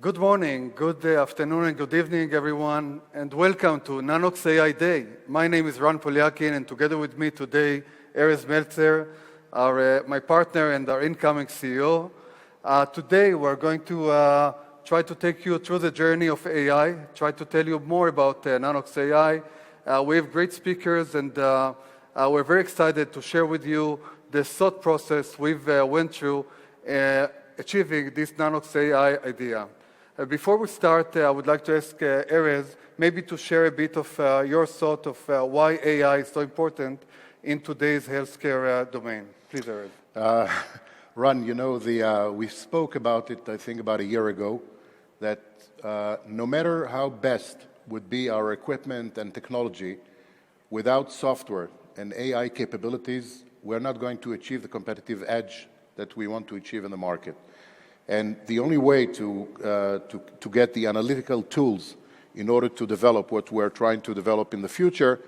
Good morning, good afternoon, and good evening, everyone, and welcome to Nanox AI Day. My name is Ran Polyakin, and together with me today, Erez Meltzer, my partner and our incoming CEO. Today, we're going to try to take you through the journey of AI, try to tell you more about Nanox AI. We have great speakers, and we're very excited to share with you the thought process we've went through achieving this Nanox AI idea. Before we start, I would like to ask Erez maybe to share a bit of your thought of why AI is so important in today's healthcare domain. Please, Erez. Ron, you know, we spoke about it, I think, about a year ago, that no matter how best would be our equipment and technology, without software and AI capabilities, we're not going to achieve the competitive edge that we want to achieve in the market. And the only way to get the analytical tools in order to develop what we're trying to develop in the future,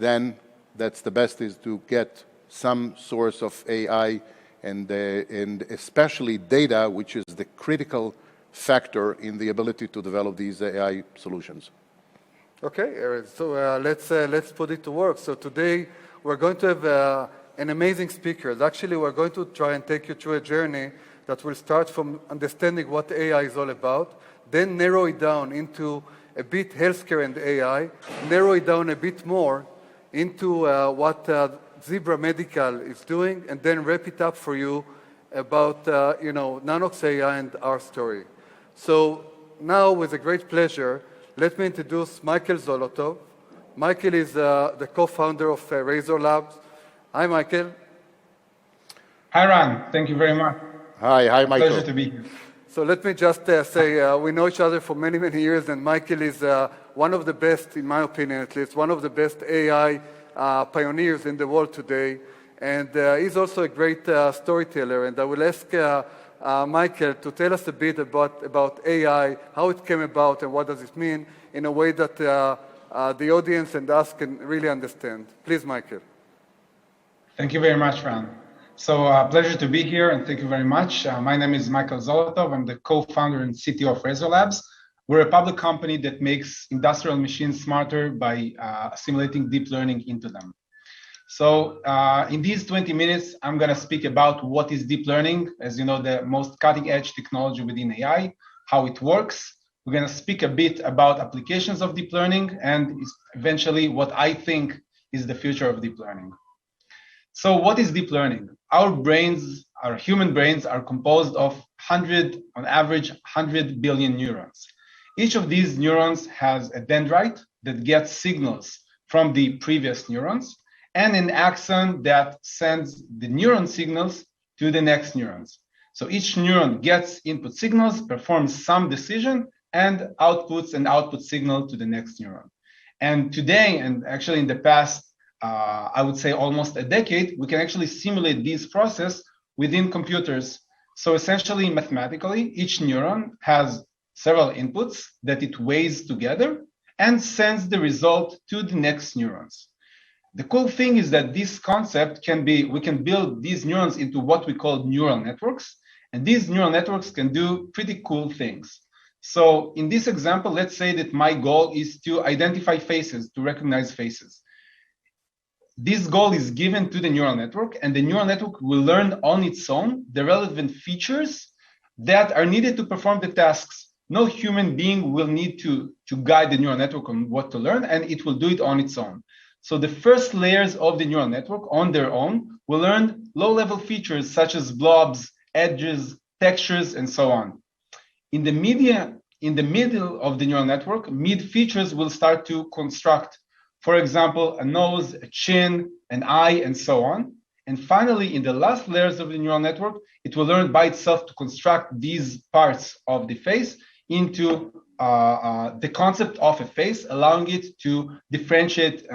then that's the best, is to get some source of AI and especially data, which is the critical factor in the ability to develop these AI solutions. Okay, Erez. So let's put it to work. So today we're going to have an amazing speaker. Actually, we're going to try and take you through a journey that will start from understanding what AI is all about, then narrow it down into a bit healthcare and AI, narrow it down a bit more into what Zebra Medical is doing, and then wrap it up for you about Nanox AI and our story. So now, with a great pleasure, let me introduce Michael Zolotov. Michael is the co-founder of Razor Labs. Hi, Michael. Hi, Ran. Thank you very much. Hi, Michael. Pleasure to be here. So let me just say, we know each other for many, many years, and Michael is one of the best, in my opinion at least, one of the best AI pioneers in the world today. And he's also a great storyteller. And I will ask Michael to tell us a bit about AI, how it came about, and what does it mean, in a way that the audience and us can really understand. Please, Michael. Thank you very much, Ran. So pleasure to be here, and thank you very much. My name is Michael Zolotov. I'm the co-founder and CTO of Razor Labs. We're a public company that makes industrial machines smarter by assimilating deep learning into them. So in these 20 minutes, I'm going to speak about what is deep learning, as you know, the most cutting-edge technology within AI, how it works. We're going to speak a bit about applications of deep learning, and eventually what I think is the future of deep learning. So what is deep learning? Our brains, our human brains, are composed of on average, 100 billion neurons. Each of these neurons has a dendrite that gets signals from the previous neurons, and an axon that sends the neuron signals to the next neurons. So each neuron gets input signals, performs some decision, and outputs an output signal to the next neuron. And today, and actually in the past, I would say almost a decade, we can actually simulate this process within computers. So essentially, mathematically, each neuron has several inputs that it weighs together and sends the result to the next neurons. The cool thing is that this concept we can build these neurons into what we call neural networks, and these neural networks can do pretty cool things. So in this example, let's say that my goal is to identify faces, to recognize faces. This goal is given to the neural network, and the neural network will learn on its own the relevant features that are needed to perform the tasks. No human being will need to guide the neural network on what to learn, and it will do it on its own. So the first layers of the neural network on their own will learn low-level features such as blobs, edges, textures, and so on. In the middle of the neural network, mid-features will start to construct. For example, a nose, a chin, an eye, and so on. And finally, in the last layers of the neural network, it will learn by itself to construct these parts of the face into the concept of a face, allowing it to differentiate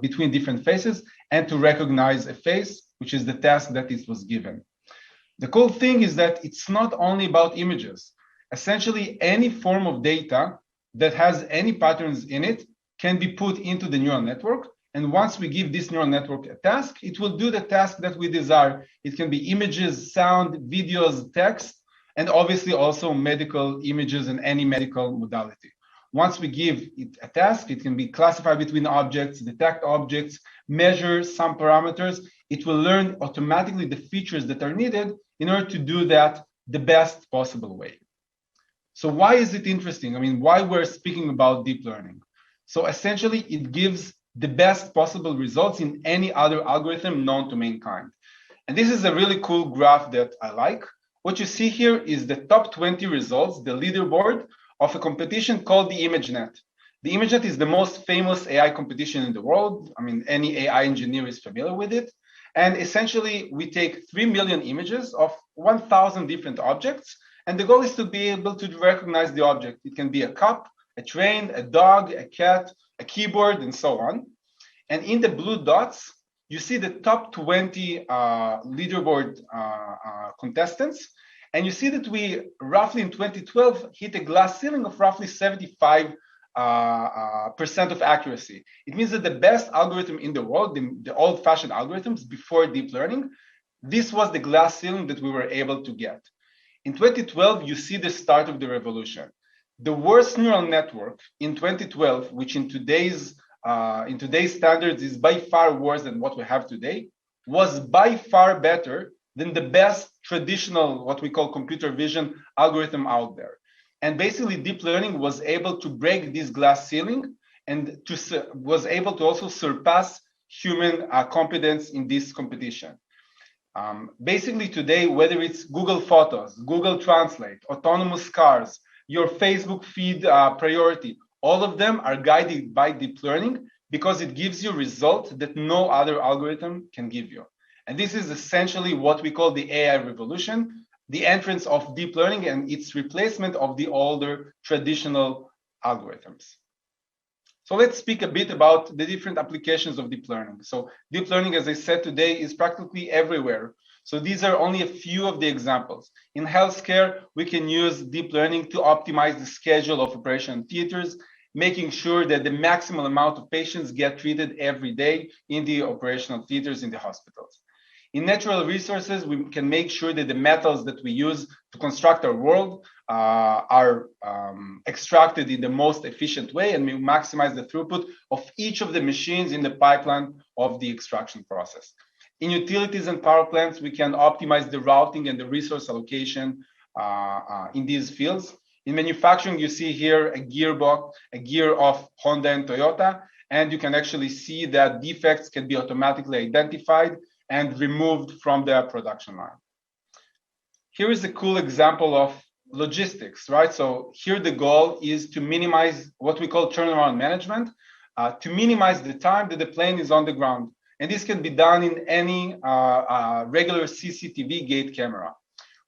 between different faces and to recognize a face, which is the task that it was given. The cool thing is that it's not only about images. Essentially, any form of data that has any patterns in it can be put into the neural network. And once we give this neural network a task, it will do the task that we desire. It can be images, sound, videos, text, and obviously also medical images and any medical modality. Once we give it a task, it can be classified between objects, detect objects, measure some parameters. It will learn automatically the features that are needed in order to do that the best possible way. So why is it interesting? I mean, why we're speaking about deep learning? So essentially, it gives the best possible results in any other algorithm known to mankind. And this is a really cool graph that I like. What you see here is the top 20 results, the leaderboard of a competition called the ImageNet. The ImageNet is the most famous AI competition in the world. I mean, any AI engineer is familiar with it. And essentially, we take 3 million images of 1,000 different objects. And the goal is to be able to recognize the object. It can be a cup, a train, a dog, a cat, a keyboard, and so on. And in the blue dots, you see the top 20 leaderboard contestants. And you see that we roughly in 2012 hit a glass ceiling of roughly 75% of accuracy. It means that the best algorithm in the world, the old-fashioned algorithms before deep learning, this was the glass ceiling that we were able to get. In 2012, you see the start of the revolution. The worst neural network in 2012, which in today's standards is by far worse than what we have today, was by far better than the best traditional, what we call computer vision algorithm out there. And basically deep learning was able to break this glass ceiling and was able to also surpass human competence in this competition. Basically today, whether it's Google Photos, Google Translate, autonomous cars, your Facebook feed priority, all of them are guided by deep learning because it gives you results that no other algorithm can give you. And this is essentially what we call the AI revolution, the entrance of deep learning and its replacement of the older traditional algorithms. So let's speak a bit about the different applications of deep learning. So deep learning, as I said today, is practically everywhere. So these are only a few of the examples. In healthcare, we can use deep learning to optimize the schedule of operation theaters, making sure that the maximum amount of patients get treated every day in the operational theaters in the hospitals. In natural resources, we can make sure that the metals that we use to construct our world are extracted in the most efficient way, and we maximize the throughput of each of the machines in the pipeline of the extraction process. In utilities and power plants, we can optimize the routing and the resource allocation in these fields. In manufacturing, you see here a gearbox, a gear of Honda and Toyota, and you can actually see that defects can be automatically identified and removed from the production line. Here is a cool example of logistics, right? So here the goal is to minimize what we call turnaround management, to minimize the time that the plane is on the ground. And this can be done in any regular CCTV gate camera.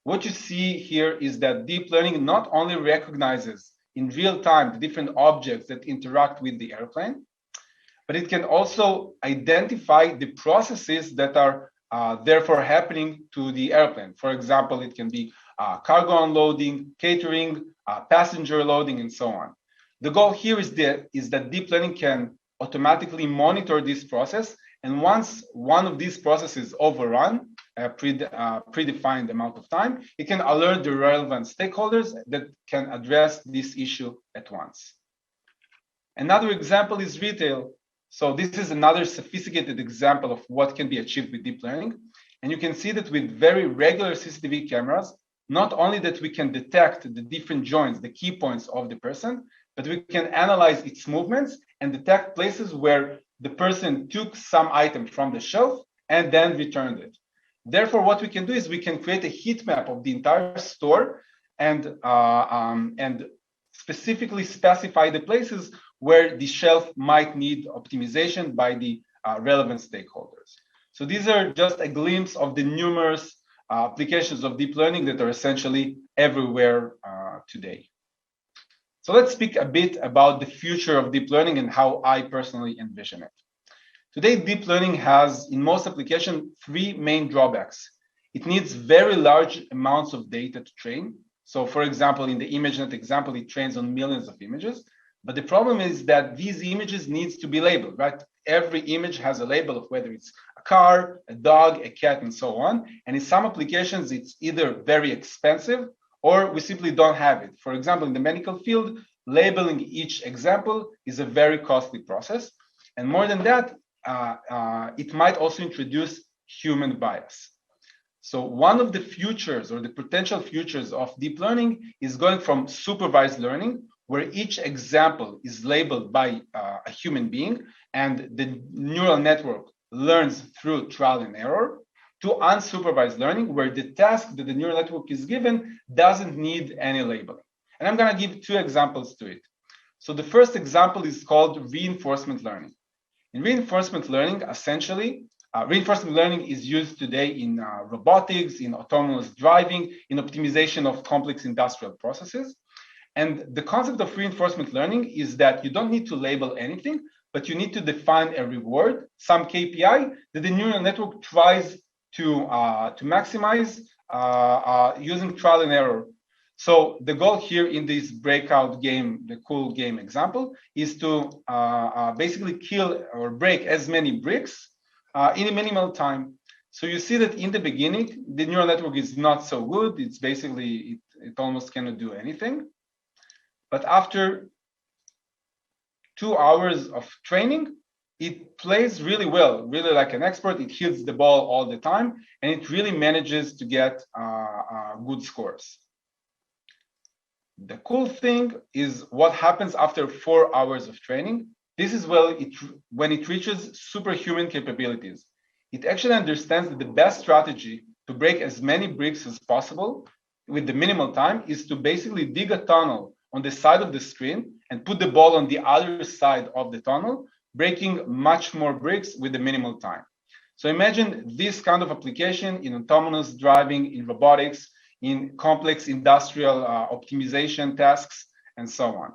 What you see here is that deep learning not only recognizes in real time the different objects that interact with the airplane, but it can also identify the processes that are therefore happening to the airplane. For example, it can be cargo unloading, catering, passenger loading, and so on. The goal here is that deep learning can automatically monitor this process, and once one of these processes overrun a predefined amount of time, it can alert the relevant stakeholders that can address this issue at once. Another example is retail. So this is another sophisticated example of what can be achieved with deep learning. And you can see that with very regular CCTV cameras, not only that we can detect the different joints, the key points of the person, but we can analyze its movements and detect places where the person took some item from the shelf and then returned it. Therefore, what we can do is we can create a heat map of the entire store and specifically specify the places where the shelf might need optimization by the relevant stakeholders. So these are just a glimpse of the numerous applications of deep learning that are essentially everywhere today. So let's speak a bit about the future of deep learning and how I personally envision it. Today, deep learning has, in most applications, three main drawbacks. It needs very large amounts of data to train. So for example, in the ImageNet example, it trains on millions of images. But the problem is that these images needs to be labeled, right? Every image has a label of whether it's a car, a dog, a cat, and so on. And in some applications, it's either very expensive or we simply don't have it. For example, in the medical field, labeling each example is a very costly process. And more than that, it might also introduce human bias. So one of the futures or the potential futures of deep learning is going from supervised learning, where each example is labeled by a human being and the neural network learns through trial and error, to unsupervised learning, where the task that the neural network is given doesn't need any labeling. And I'm going to give two examples to it. So the first example is called reinforcement learning. In reinforcement learning, essentially, reinforcement learning is used today in robotics, in autonomous driving, in optimization of complex industrial processes. And the concept of reinforcement learning is that you don't need to label anything, but you need to define a reward, some KPI that the neural network tries to maximize using trial and error. So the goal here in this breakout game, the cool game example, is to basically kill or break as many bricks in a minimal time. So you see that in the beginning, the neural network is not so good. It's basically, it almost cannot do anything. But after 2 hours of training, it plays really well, really like an expert. It hits the ball all the time, and it really manages to get good scores. The cool thing is what happens after 4 hours of training. This is when it reaches superhuman capabilities. It actually understands that the best strategy to break as many bricks as possible with the minimal time is to basically dig a tunnel on the side of the screen and put the ball on the other side of the tunnel, breaking much more bricks with the minimal time. So imagine this kind of application in autonomous driving, in robotics, in complex industrial optimization tasks, and so on.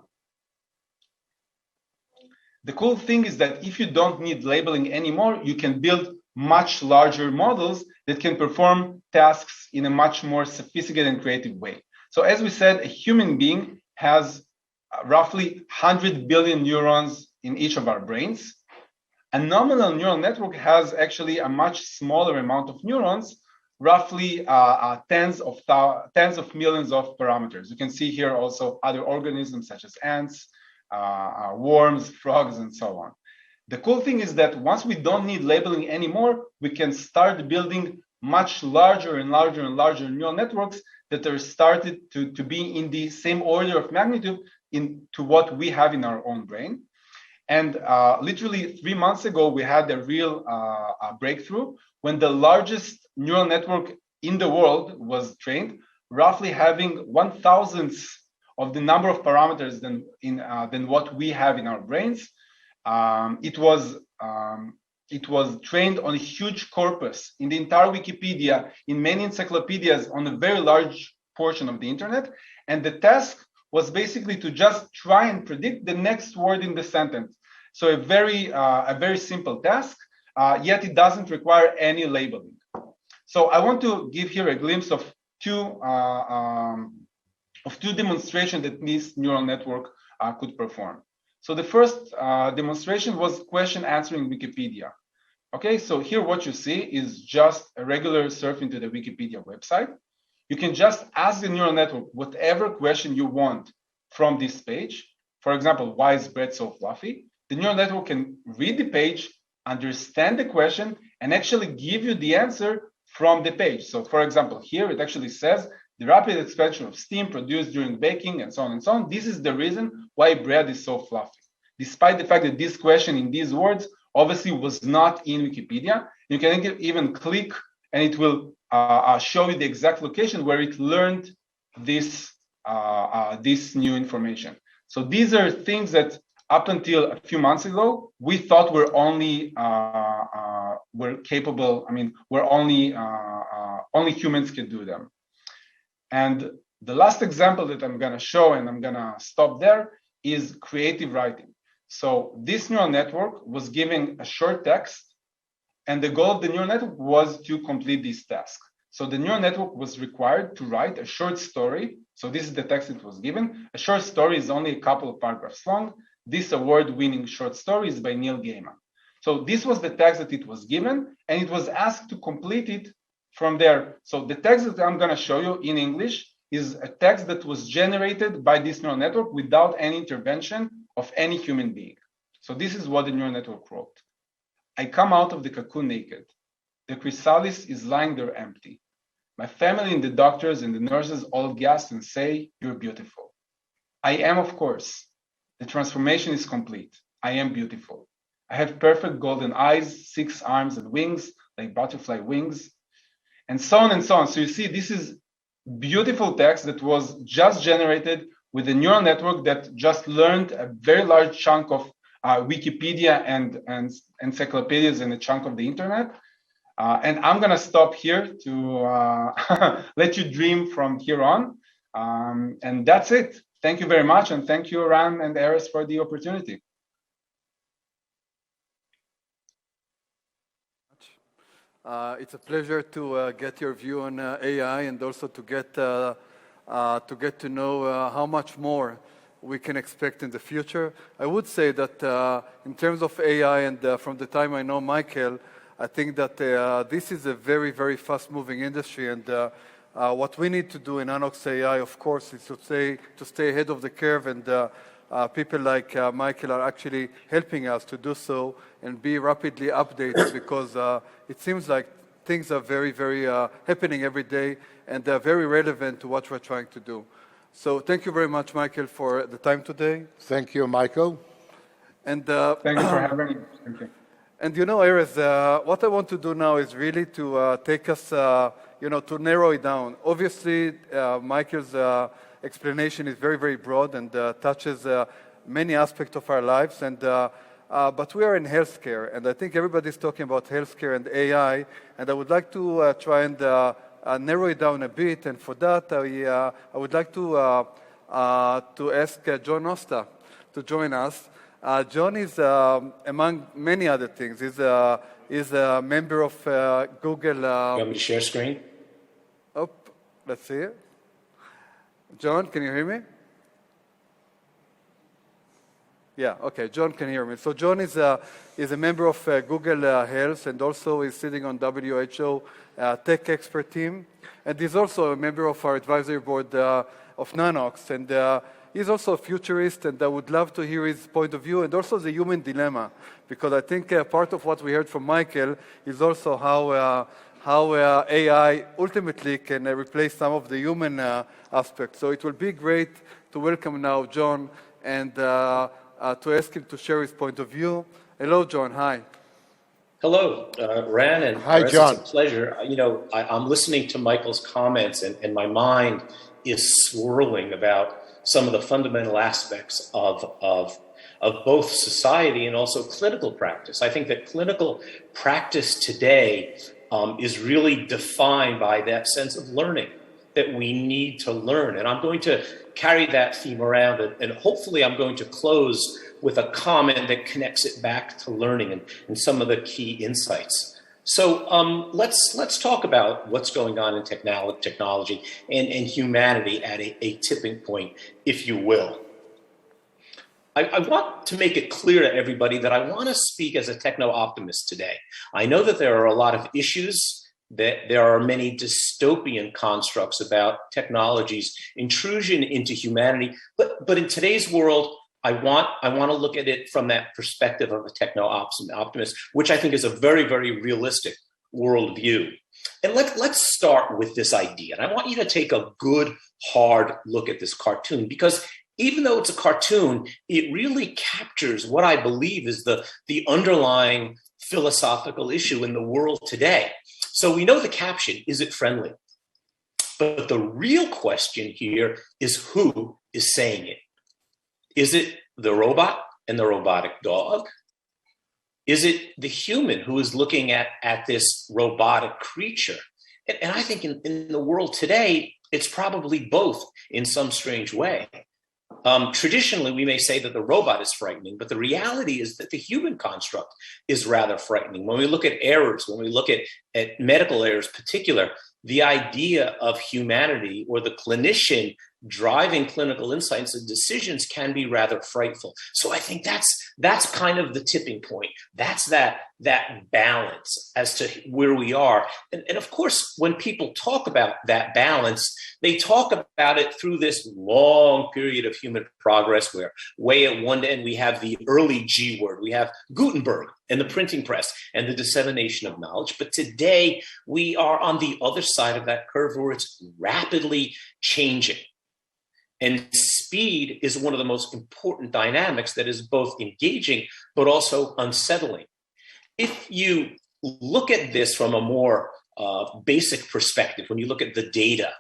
The cool thing is that if you don't need labeling anymore, you can build much larger models that can perform tasks in a much more sophisticated and creative way. So as we said, a human being has roughly 100 billion neurons in each of our brains. A nominal neural network has actually a much smaller amount of neurons, roughly tens of millions of parameters. You can see here also other organisms such as ants, worms, frogs, and so on. The cool thing is that once we don't need labeling anymore, we can start building much larger and larger and larger neural networks that are started to be in the same order of magnitude to what we have in our own brain. And literally 3 months ago, we had a real breakthrough when the largest neural network in the world was trained, roughly having 1,000th of the number of parameters than what we have in our brains. It was trained on a huge corpus in the entire Wikipedia, in many encyclopedias, on a very large portion of the internet. And the task was basically to just try and predict the next word in the sentence. So a very simple task, yet it doesn't require any labeling. So I want to give here a glimpse of two demonstrations that this neural network could perform. So the first demonstration was question answering Wikipedia. Okay, so here what you see is just a regular surf into the Wikipedia website. You can just ask the neural network whatever question you want from this page. For example, why is bread so fluffy? The neural network can read the page, understand the question, and actually give you the answer from the page. So for example, here it actually says the rapid expansion of steam produced during baking and so on and so on. This is the reason why bread is so fluffy. Despite the fact that this question in these words obviously was not in Wikipedia, you can even click and it will show you the exact location where it learned this new information. So these are things that up until a few months ago, we thought were only were capable. I mean, only humans can do them. And the last example that I'm gonna show, and I'm gonna stop there, is creative writing. So this neural network was given a short text, and the goal of the neural network was to complete this task. So the neural network was required to write a short story. So this is the text it was given. A short story is only a couple of paragraphs long. This award-winning short story is by Neil Gaiman. So this was the text that it was given, and it was asked to complete it from there. So the text that I'm gonna show you in English is a text that was generated by this neural network without any intervention of any human being. So this is what the neural network wrote. I come out of the cocoon naked. The chrysalis is lying there empty. My family and the doctors and the nurses all gasp and say, you're beautiful. I am, of course. The transformation is complete. I am beautiful. I have perfect golden eyes, 6 arms and wings, like butterfly wings, and so on and so on. So you see, this is beautiful text that was just generated with a neural network that just learned a very large chunk of Wikipedia and encyclopedias and a chunk of the internet. And I'm gonna stop here to let you dream from here on. And that's it. Thank you very much. And thank you, Ran and Erez, for the opportunity. It's a pleasure to get your view on AI and also to get to know how much more we can expect in the future. I would say that in terms of AI and from the time I know Michael, I think that this is a very, very fast-moving industry, and what we need to do in Nanox AI, of course, is to stay ahead of the curve, and people like Michael are actually helping us to do so and be rapidly updated because it seems like things are very, very happening every day, and they're very relevant to what we're trying to do. So thank you very much, Michael, for the time today. Thank you, Michael. And thank you for having me. Thank you. And you know, Erez, what I want to do now is really to take us, to narrow it down. Obviously, Michael's explanation is very, very broad and touches many aspects of our lives. And but we are in healthcare, and I think everybody's talking about healthcare and AI. And I would like to try and narrow it down a bit. And for that, I would like to ask John Osta to join us. John is, among many other things, is a member of Google. You want me to share screen? Oh, let's see it. John, can you hear me? Yeah, okay, John can hear me. So John is a member of Google Health and also is sitting on WHO tech expert team. And he's also a member of our advisory board of Nanox. And he's also a futurist, and I would love to hear his point of view and also the human dilemma, because I think part of what we heard from Michael is also how AI ultimately can replace some of the human aspects. So it will be great to welcome now John and to ask him to share his point of view. Hello, John. Hi. Hello, Ran and Hi, Erez, John. It's a pleasure. I'm listening to Michael's comments, and my mind is swirling about some of the fundamental aspects of both society and also clinical practice. I think that clinical practice today is really defined by that sense of learning, that we need to learn. And I'm going to carry that theme around, and hopefully I'm going to close with a comment that connects it back to learning and some of the key insights. So let's talk about what's going on in technology and humanity at a tipping point, if you will. I want to make it clear to everybody that I want to speak as a techno-optimist today. I know that there are a lot of issues, that there are many dystopian constructs about technology's intrusion into humanity, but in today's world, I want to look at it from that perspective of a techno-optimist, which I think is a very, very realistic worldview. And let's start with this idea. And I want you to take a good, hard look at this cartoon, because even though it's a cartoon, it really captures what I believe is the underlying philosophical issue in the world today. So we know the caption, is it friendly? But the real question here is who is saying it? Is it the robot and the robotic dog? Is it the human who is looking at this robotic creature? And I think in the world today, it's probably both in some strange way. Traditionally, we may say that the robot is frightening, but the reality is that the human construct is rather frightening. When we look at errors, when we look at medical errors in particular, the idea of humanity or the clinician driving clinical insights and decisions can be rather frightful. So I think that's kind of the tipping point. That's that balance as to where we are. And of course, when people talk about that balance, they talk about it through this long period of human progress where way at one end we have the early G word, we have Gutenberg and the printing press and the dissemination of knowledge. But today we are on the other side of that curve where it's rapidly changing. And speed is one of the most important dynamics that is both engaging but also unsettling. If you look at this from a more basic perspective, when you look at the data,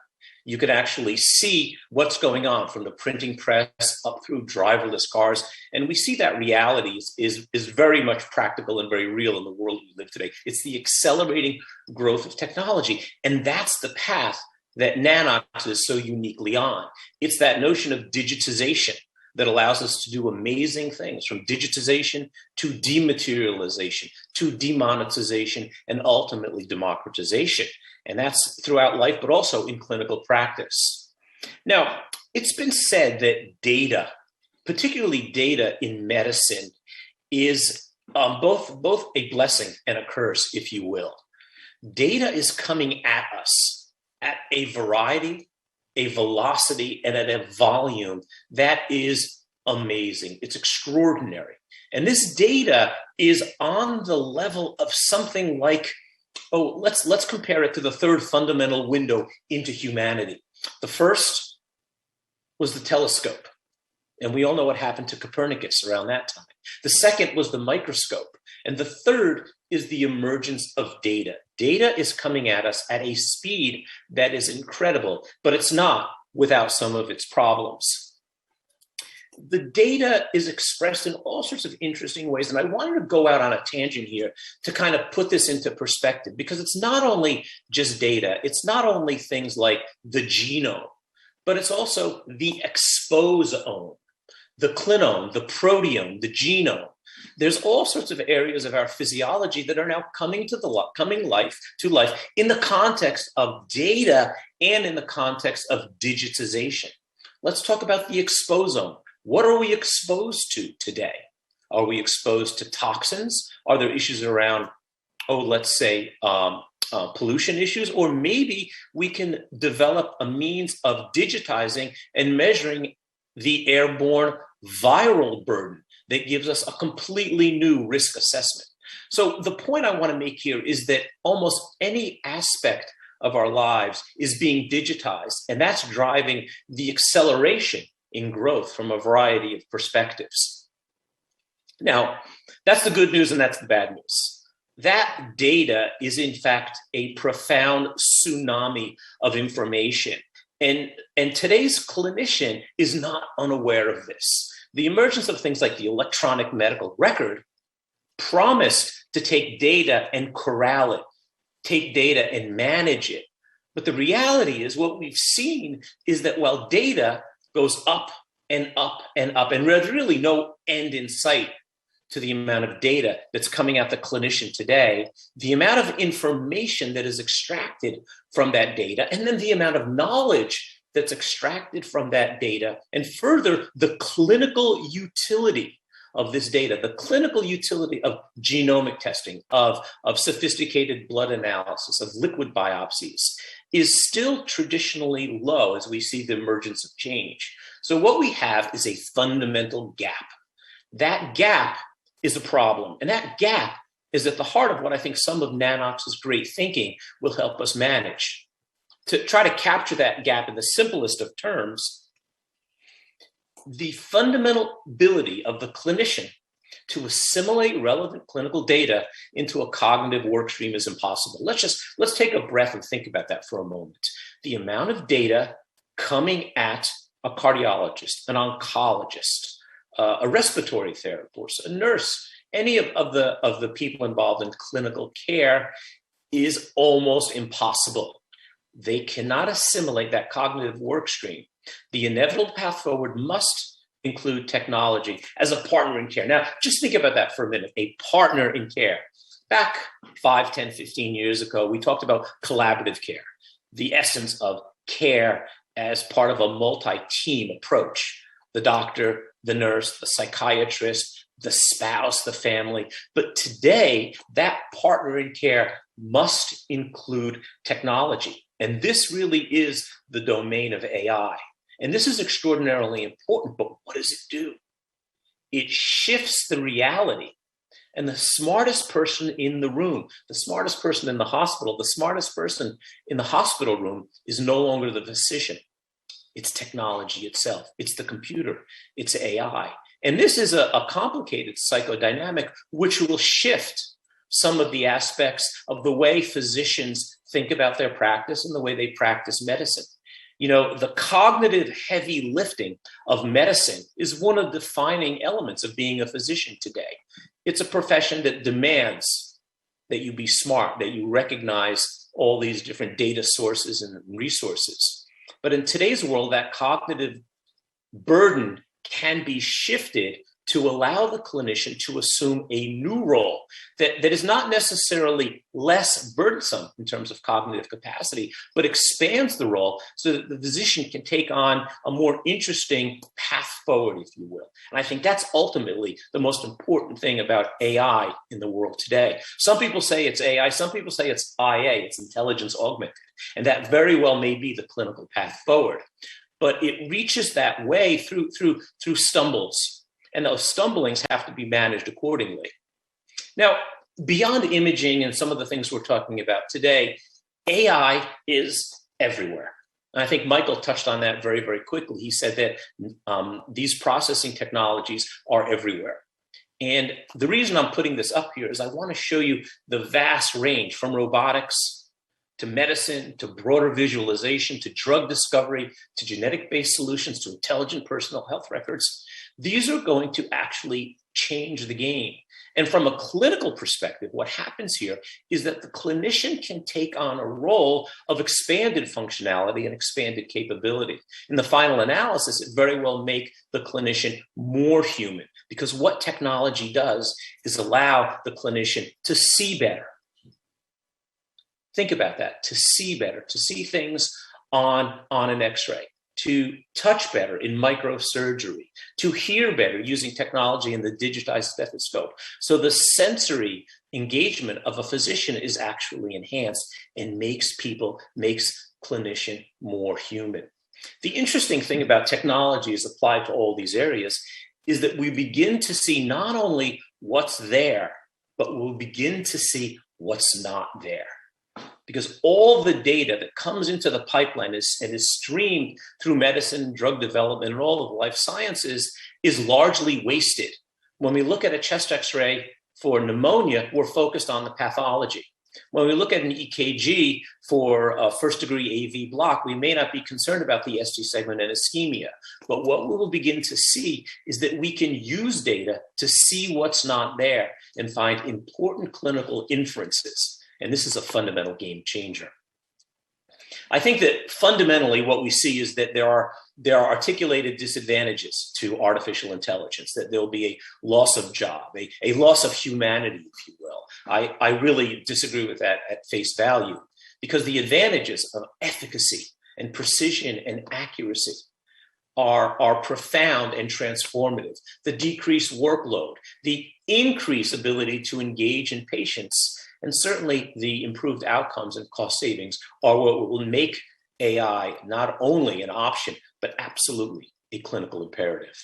you can actually see what's going on from the printing press up through driverless cars. And we see that reality is very much practical and very real in the world we live today. It's the accelerating growth of technology. And that's the path that Nanox is so uniquely on. It's that notion of digitization that allows us to do amazing things, from digitization to dematerialization to demonetization and ultimately democratization. And that's throughout life, but also in clinical practice. Now, it's been said that data, particularly data in medicine, is both a blessing and a curse, if you will. Data is coming at us at a variety, a velocity, and at a volume that is amazing. It's extraordinary. And this data is on the level of something like, let's compare it to the third fundamental window into humanity. The first was the telescope. And we all know what happened to Copernicus around that time. The second was the microscope. And the third is the emergence of data. Data is coming at us at a speed that is incredible, but it's not without some of its problems. The data is expressed in all sorts of interesting ways. And I wanted to go out on a tangent here to kind of put this into perspective, because it's not only just data. It's not only things like the genome, but it's also the exposome, the clinome, the proteome, the genome. There's all sorts of areas of our physiology that are now coming to life in the context of data and in the context of digitization. Let's talk about the exposome. What are we exposed to today? Are we exposed to toxins? Are there issues around, let's say, pollution issues? Or maybe we can develop a means of digitizing and measuring the airborne viral burden that gives us a completely new risk assessment. So the point I want to make here is that almost any aspect of our lives is being digitized, and that's driving the acceleration in growth from a variety of perspectives. Now, that's the good news and that's the bad news. That data is in fact a profound tsunami of information. And today's clinician is not unaware of this. The emergence of things like the electronic medical record promised to take data and corral it, take data and manage it. But the reality is what we've seen is that while data goes up and up and up, and there's really no end in sight to the amount of data that's coming at the clinician today, the amount of information that is extracted from that data, and then the amount of knowledge that's extracted from that data, and further, the clinical utility of this data, the clinical utility of genomic testing, of sophisticated blood analysis, of liquid biopsies, is still traditionally low as we see the emergence of change. So what we have is a fundamental gap. That gap is a problem, and that gap is at the heart of what I think some of Nanox's great thinking will help us manage. To try to capture that gap in the simplest of terms, the fundamental ability of the clinician to assimilate relevant clinical data into a cognitive workstream is impossible. Let's take a breath and think about that for a moment. The amount of data coming at a cardiologist, an oncologist, a respiratory therapist, a nurse, any of the people involved in clinical care is almost impossible. They cannot assimilate that cognitive work stream. The inevitable path forward must include technology as a partner in care. Now, just think about that for a minute, a partner in care. Back 5, 10, 15 years ago, we talked about collaborative care, the essence of care as part of a multi-team approach. The doctor, the nurse, the psychiatrist, the spouse, the family. But today, that partner in care must include technology. And this really is the domain of AI. And this is extraordinarily important, but what does it do? It shifts the reality. And the smartest person in the room, the smartest person in the hospital, the smartest person in the hospital room is no longer the physician. It's technology itself. It's the computer. It's AI. And this is a complicated psychodynamic which will shift some of the aspects of the way physicians think about their practice and the way they practice medicine. You know, the cognitive heavy lifting of medicine is one of the defining elements of being a physician today. It's a profession that demands that you be smart, that you recognize all these different data sources and resources. But in today's world, that cognitive burden can be shifted to allow the clinician to assume a new role that is not necessarily less burdensome in terms of cognitive capacity, but expands the role so that the physician can take on a more interesting path forward, if you will. And I think that's ultimately the most important thing about AI in the world today. Some people say it's AI, some people say it's IA, it's intelligence augmented, and that very well may be the clinical path forward. But it reaches that way through stumbles. And those stumblings have to be managed accordingly. Now, beyond imaging and some of the things we're talking about today, AI is everywhere. And I think Michael touched on that very, very quickly. He said that these processing technologies are everywhere. And the reason I'm putting this up here is I want to show you the vast range from robotics to medicine, to broader visualization, to drug discovery, to genetic-based solutions, to intelligent personal health records. These are going to actually change the game. And from a clinical perspective, what happens here is that the clinician can take on a role of expanded functionality and expanded capability. In the final analysis, it very well make the clinician more human, because what technology does is allow the clinician to see better. Think about that, to see better, to see things on an X-ray, to touch better in microsurgery, to hear better using technology in the digitized stethoscope. So the sensory engagement of a physician is actually enhanced and makes clinician more human. The interesting thing about technology as applied to all these areas is that we begin to see not only what's there, but we'll begin to see what's not there. Because all the data that comes into the pipeline is streamed through medicine, drug development, and all of life sciences is largely wasted. When we look at a chest X-ray for pneumonia, we're focused on the pathology. When we look at an EKG for a first-degree AV block, we may not be concerned about the ST segment and ischemia. But what we will begin to see is that we can use data to see what's not there and find important clinical inferences. And this is a fundamental game changer. I think that fundamentally what we see is that there are articulated disadvantages to artificial intelligence, that there will be a loss of job, a loss of humanity, if you will. I really disagree with that at face value, because the advantages of efficacy and precision and accuracy are profound and transformative. The decreased workload, the increased ability to engage in patients, and certainly the improved outcomes and cost savings are what will make AI not only an option, but absolutely a clinical imperative.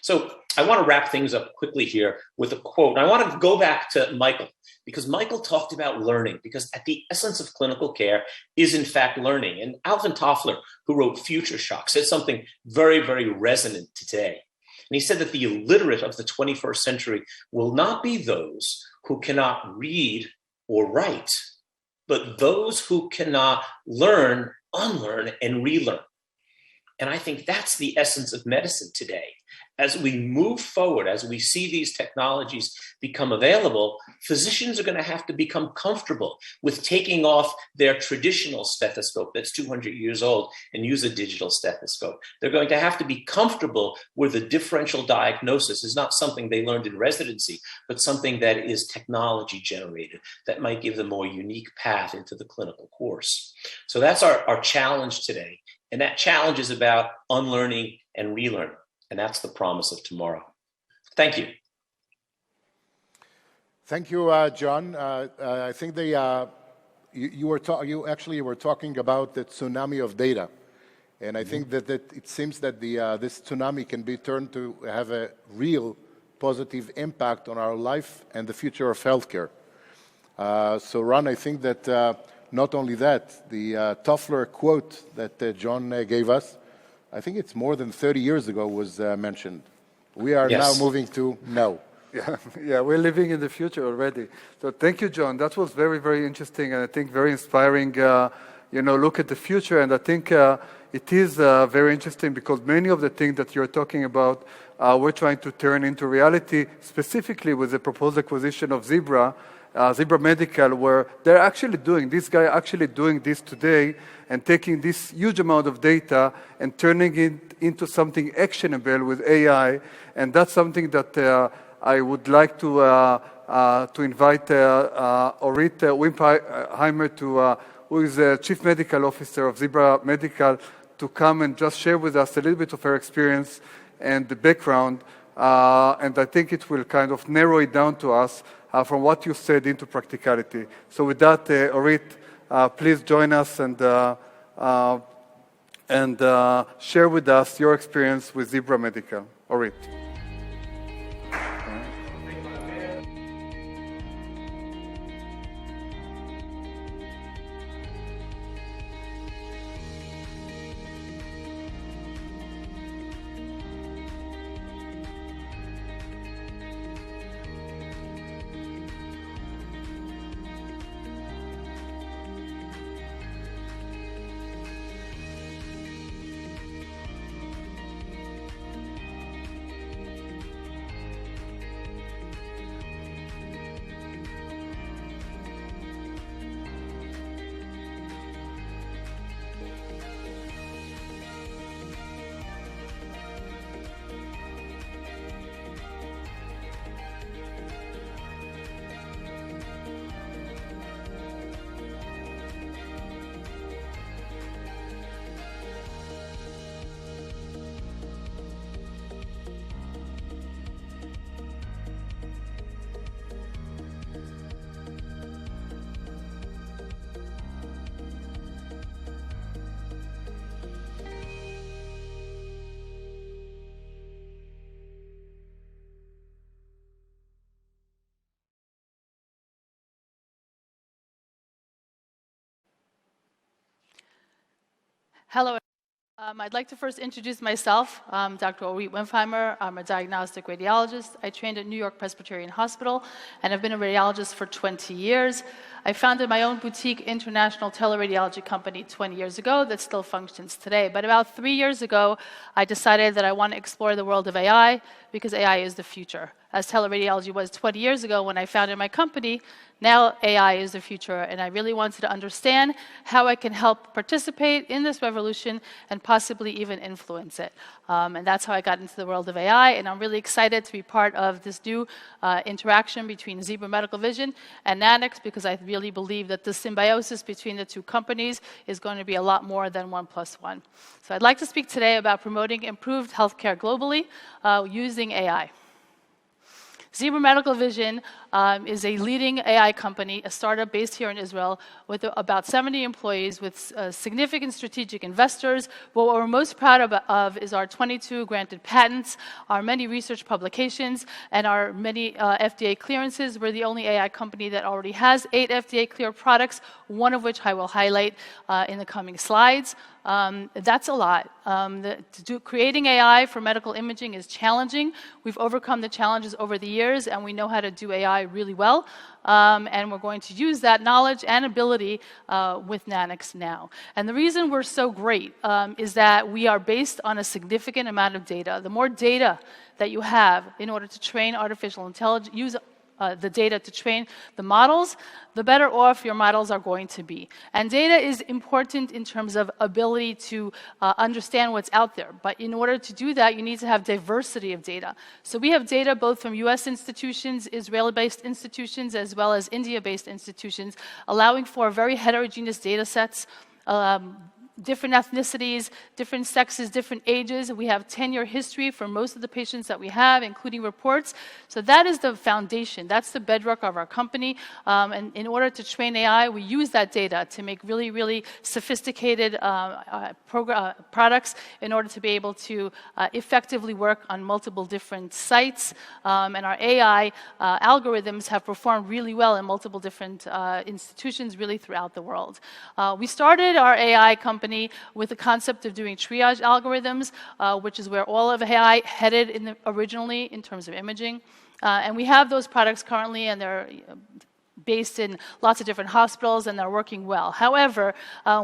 So I want to wrap things up quickly here with a quote. And I want to go back to Michael, because Michael talked about learning, because at the essence of clinical care is in fact learning. And Alvin Toffler, who wrote Future Shock, said something very, very resonant today. And he said that the illiterate of the 21st century will not be those who cannot read or write, but those who cannot learn, unlearn, and relearn. And I think that's the essence of medicine today. As we move forward, as we see these technologies become available, physicians are going to have to become comfortable with taking off their traditional stethoscope that's 200 years old and use a digital stethoscope. They're going to have to be comfortable where the differential diagnosis is not something they learned in residency, but something that is technology generated that might give them a more unique path into the clinical course. So that's our challenge today, And that challenge is about unlearning and relearn. And that's the promise of tomorrow. Thank you. Thank you, John. I think you were talking about the tsunami of data. And I think that it seems that this tsunami can be turned to have a real positive impact on our life and the future of healthcare. So, Ron, I think that not only that, the Toffler quote that John gave us, I think it's more than 30 years ago, was mentioned. We are now moving to now. Yeah, we're living in the future already. So thank you, John. That was very, very interesting, and I think very inspiring, look at the future. And I think it is very interesting because many of the things that you're talking about, we're trying to turn into reality, specifically with the proposed acquisition of Zebra Medical, where they're actually doing this today and taking this huge amount of data and turning it into something actionable with AI. And that's something that I would like to invite Orit Wimpheimer, who is the Chief Medical Officer of Zebra Medical, to come and just share with us a little bit of her experience and the background. And I think it will kind of narrow it down to us from what you said into practicality. So with that, Orit, please join us and share with us your experience with Zebra Medical. Orit. Hello. I'd like to first introduce myself. I'm Dr. Orit Wimpheimer. I'm a diagnostic radiologist. I trained at New York Presbyterian Hospital, and I've been a radiologist for 20 years. I founded my own boutique international teleradiology company 20 years ago that still functions today. But about 3 years ago, I decided that I want to explore the world of AI because AI is the future. As teleradiology was 20 years ago when I founded my company, now AI is the future, and I really wanted to understand how I can help participate in this revolution and possibly even influence it. And that's how I got into the world of AI, and I'm really excited to be part of this new interaction between Zebra Medical Vision and Nanox, because I really believe that the symbiosis between the two companies is going to be a lot more than 1 + 1. So I'd like to speak today about promoting improved healthcare globally using AI. Zebra Medical Vision is a leading AI company, a startup based here in Israel with about 70 employees with significant strategic investors. What we're most proud of is our 22 granted patents, our many research publications, and our many FDA clearances. We're the only AI company that already has 8 FDA-cleared products, one of which I will highlight in the coming slides. That's a lot. Creating AI for medical imaging is challenging. We've overcome the challenges over the years, and we know how to do AI really well. And we're going to use that knowledge and ability with Nanox now. And the reason we're so great is that we are based on a significant amount of data. The more data that you have in order to train artificial intelligence, use the data to train the models, the better off your models are going to be. And data is important in terms of ability to understand what's out there. But in order to do that, you need to have diversity of data. So we have data both from US institutions, Israeli-based institutions, as well as India-based institutions, allowing for very heterogeneous data sets. different ethnicities, different sexes, different ages. We have 10-year history for most of the patients that we have, including reports. So that is the foundation. That's the bedrock of our company. And in order to train AI, we use that data to make really, really sophisticated products in order to be able to effectively work on multiple different sites. And our AI algorithms have performed really well in multiple different institutions really throughout the world. We started our AI company with the concept of doing triage algorithms, which is where all of AI headed originally in terms of imaging. And we have those products currently, and they're based in lots of different hospitals, and they're working well. However,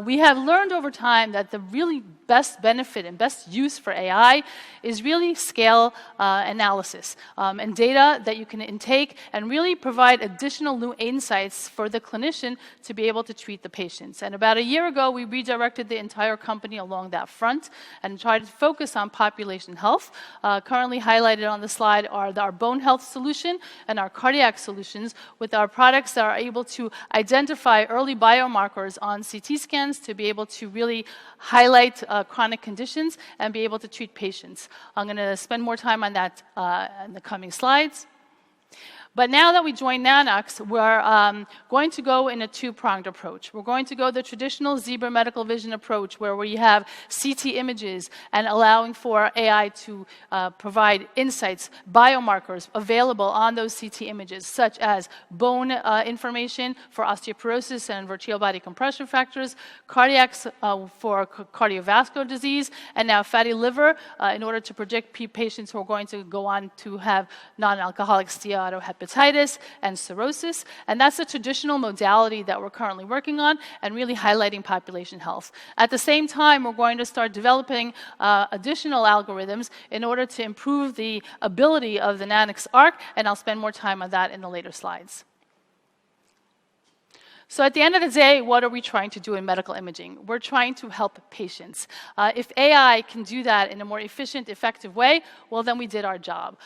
we have learned over time that the really best benefit and best use for AI is really scale analysis and data that you can intake and really provide additional new insights for the clinician to be able to treat the patients. And about a year ago, we redirected the entire company along that front and tried to focus on population health. Currently highlighted on the slide are our bone health solution and our cardiac solutions, with our products that are able to identify early biomarkers on CT scans to be able to really highlight chronic conditions and be able to treat patients. I'm going to spend more time on that in the coming slides. But now that we joined Nanox, we're going to go in a two-pronged approach. We're going to go the traditional Zebra medical vision approach, where we have CT images and allowing for AI to provide insights, biomarkers available on those CT images, such as bone information for osteoporosis and vertebral body compression fractures, cardiacs for cardiovascular disease, and now fatty liver in order to predict patients who are going to go on to have non-alcoholic steatohepatitis and cirrhosis. And that's a traditional modality that we're currently working on and really highlighting population health. At the same time, we're going to start developing additional algorithms in order to improve the ability of the Nanox ARC, and I'll spend more time on that in the later slides. So at the end of the day, what are we trying to do in medical imaging? We're trying to help patients. If AI can do that in a more efficient, effective way, well, then we did our job.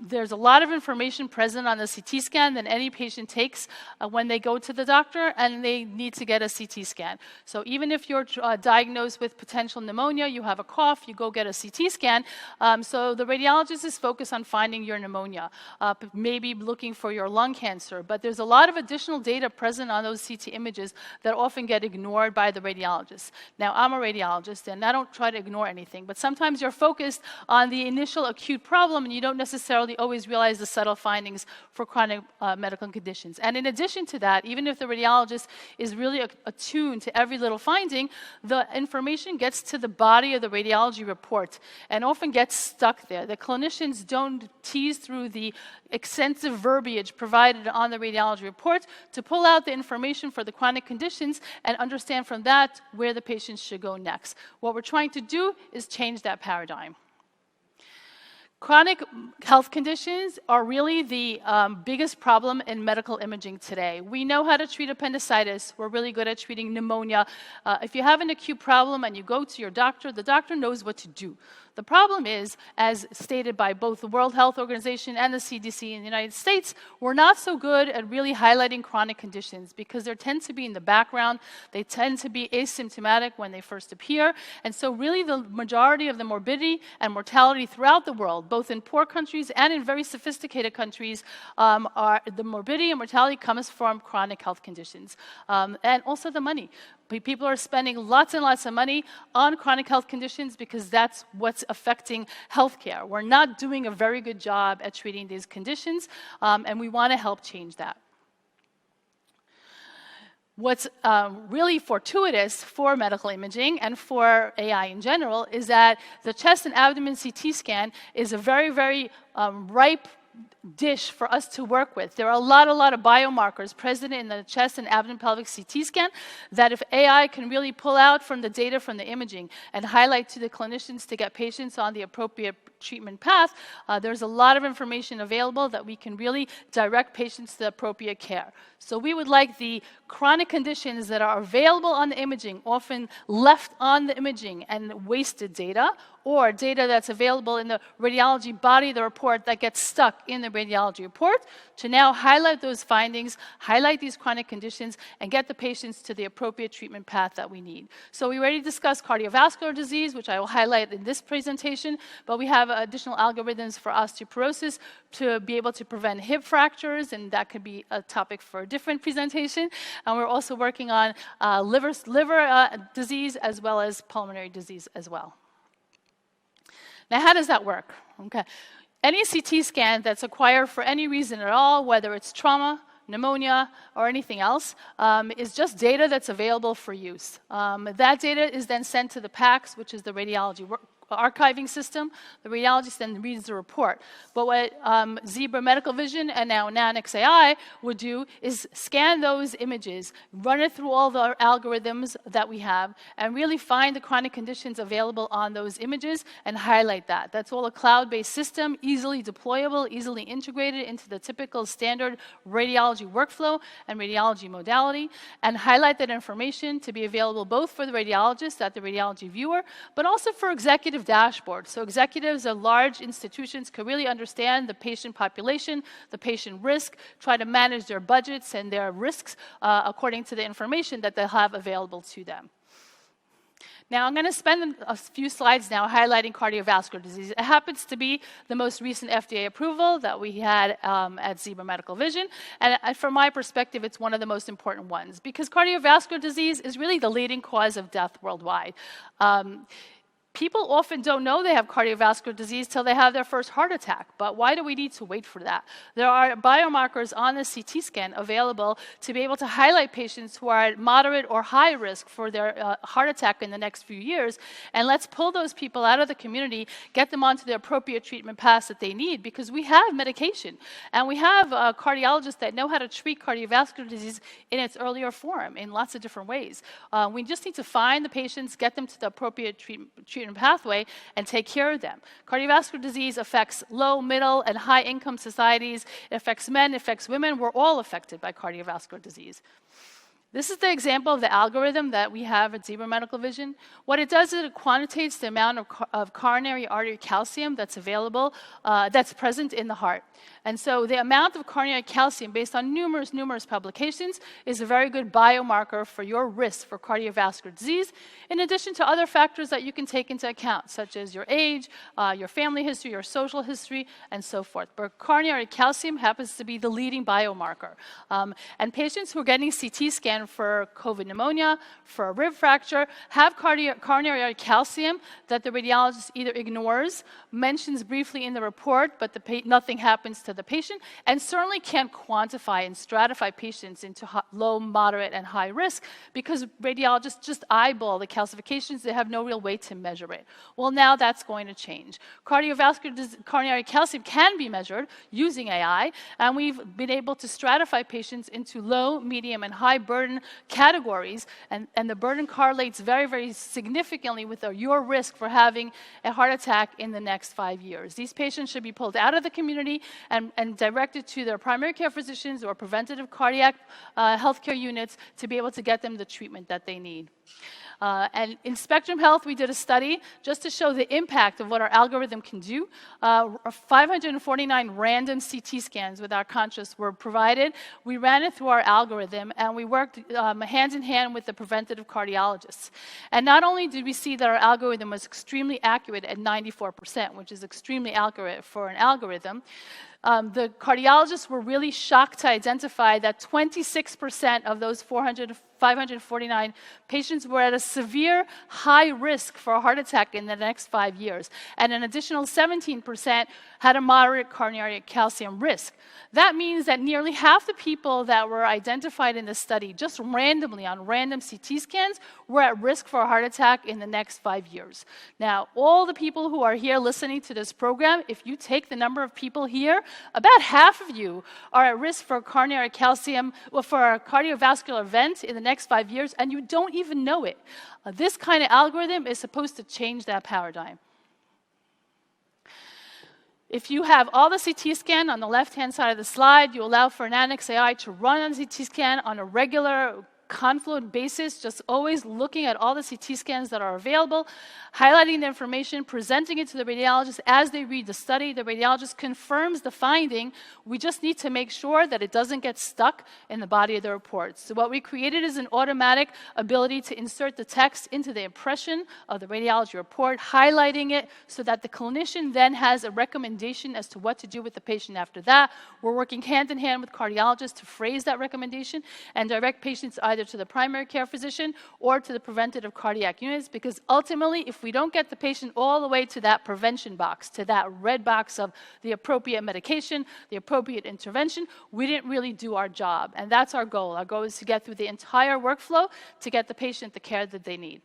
There's a lot of information present on the CT scan that any patient takes when they go to the doctor and they need to get a CT scan. So even if you're diagnosed with potential pneumonia, you have a cough, you go get a CT scan. So the radiologist is focused on finding your pneumonia, maybe looking for your lung cancer. But there's a lot of additional data present on those CT images that often get ignored by the radiologist. Now, I'm a radiologist, and I don't try to ignore anything, but sometimes you're focused on the initial acute problem, and you don't necessarily always realize the subtle findings for chronic medical conditions. And in addition to that, even if the radiologist is really attuned to every little finding, the information gets to the body of the radiology report and often gets stuck there. The clinicians don't tease through the extensive verbiage provided on the radiology report to pull out the information for the chronic conditions and understand from that where the patient should go next. What we're trying to do is change that paradigm. Chronic health conditions are really the biggest problem in medical imaging today. We know how to treat appendicitis. We're really good at treating pneumonia. If you have an acute problem and you go to your doctor, the doctor knows what to do. The problem is, as stated by both the World Health Organization and the CDC in the United States, we're not so good at really highlighting chronic conditions because they tend to be in the background. They tend to be asymptomatic when they first appear. And so really the majority of the morbidity and mortality throughout the world, both in poor countries and in very sophisticated countries, the morbidity and mortality comes from chronic health conditions. And also the money. People are spending lots and lots of money on chronic health conditions because that's what's affecting healthcare. We're not doing a very good job at treating these conditions, and we want to help change that. What's really fortuitous for medical imaging and for AI in general is that the chest and abdomen CT scan is a very, very ripe dish for us to work with. There are a lot of biomarkers present in the chest and abdomen pelvic CT scan that if AI can really pull out from the data from the imaging and highlight to the clinicians to get patients on the appropriate treatment path, there's a lot of information available that we can really direct patients to the appropriate care. So we would like the chronic conditions that are available on the imaging, often left on the imaging and wasted data, or data that's available in the radiology body of the report that gets stuck in the radiology report, to now highlight those findings, highlight these chronic conditions, and get the patients to the appropriate treatment path that we need. So we already discussed cardiovascular disease, which I will highlight in this presentation, but we have additional algorithms for osteoporosis to be able to prevent hip fractures, and that could be a topic for a different presentation. And we're also working on liver disease as well as pulmonary disease as well. Now, how does that work? Okay. Any CT scan that's acquired for any reason at all, whether it's trauma, pneumonia, or anything else, is just data that's available for use. That data is then sent to the PACS, which is the radiology archiving system. The radiologist then reads the report. But what Zebra Medical Vision and now Nanox AI would do is scan those images, run it through all the algorithms that we have, and really find the chronic conditions available on those images and highlight that. That's all a cloud-based system, easily deployable, easily integrated into the typical standard radiology workflow and radiology modality, and highlight that information to be available both for the radiologist at the radiology viewer, but also for executive dashboard. So executives of large institutions can really understand the patient population, the patient risk, try to manage their budgets and their risks according to the information that they'll have available to them. Now, I'm going to spend a few slides now highlighting cardiovascular disease. It happens to be the most recent FDA approval that we had at Zebra Medical Vision. And from my perspective, it's one of the most important ones because cardiovascular disease is really the leading cause of death worldwide. People often don't know they have cardiovascular disease till they have their first heart attack. But why do we need to wait for that? There are biomarkers on the CT scan available to be able to highlight patients who are at moderate or high risk for their heart attack in the next few years. And let's pull those people out of the community, get them onto the appropriate treatment paths that they need because we have medication. And we have cardiologists that know how to treat cardiovascular disease in its earlier form in lots of different ways. We just need to find the patients, get them to the appropriate treatment pathway and take care of them. Cardiovascular disease affects low, middle, and high-income societies. It affects men, it affects women. We're all affected by cardiovascular disease. This is the example of the algorithm that we have at Zebra Medical Vision. What it does is it quantitates the amount of coronary artery calcium that's available, that's present in the heart. And so the amount of coronary calcium, based on numerous publications, is a very good biomarker for your risk for cardiovascular disease, in addition to other factors that you can take into account, such as your age, your family history, your social history, and so forth. But coronary calcium happens to be the leading biomarker. And patients who are getting CT scan for COVID pneumonia, for a rib fracture, have coronary calcium that the radiologist either ignores, mentions briefly in the report, but nothing happens to the patient, and certainly can't quantify and stratify patients into low, moderate, and high risk because radiologists just eyeball the calcifications. They have no real way to measure it. Well, now that's going to change. Coronary calcium can be measured using AI, and we've been able to stratify patients into low, medium, and high burden categories, and the burden correlates very significantly with your risk for having a heart attack in the next 5 years. These patients should be pulled out of the community and directed to their primary care physicians or preventative cardiac healthcare units to be able to get them the treatment that they need. And in Spectrum Health, we did a study just to show the impact of what our algorithm can do. 549 random CT scans with our conscious were provided. We ran it through our algorithm, and we worked hand in hand with the preventative cardiologists. And not only did we see that our algorithm was extremely accurate at 94%, which is extremely accurate for an algorithm, the cardiologists were really shocked to identify that 26% of those 549 patients were at a severe high risk for a heart attack in the next 5 years, and an additional 17% had a moderate coronary calcium risk. That means that nearly half the people that were identified in the study, just randomly on random CT scans, were at risk for a heart attack in the next 5 years. Now, all the people who are here listening to this program, if you take the number of people here, about half of you are at risk for coronary calcium, or for a cardiovascular event in the next 5 years, and you don't even know it. This kind of algorithm is supposed to change that paradigm. If you have all the CT scan on the left-hand side of the slide, you allow for Nanox AI to run on the CT scan on a regular confluent basis, just always looking at all the CT scans that are available, highlighting the information, presenting it to the radiologist as they read the study. The radiologist confirms the finding. We just need to make sure that it doesn't get stuck in the body of the report. So what we created is an automatic ability to insert the text into the impression of the radiology report, highlighting it so that the clinician then has a recommendation as to what to do with the patient after that. We're working hand in hand with cardiologists to phrase that recommendation and direct patients either to the primary care physician or to the preventative cardiac units, because ultimately, if we don't get the patient all the way to that prevention box, to that red box of the appropriate medication, the appropriate intervention, we didn't really do our job. And that's our goal. Our goal is to get through the entire workflow to get the patient the care that they need.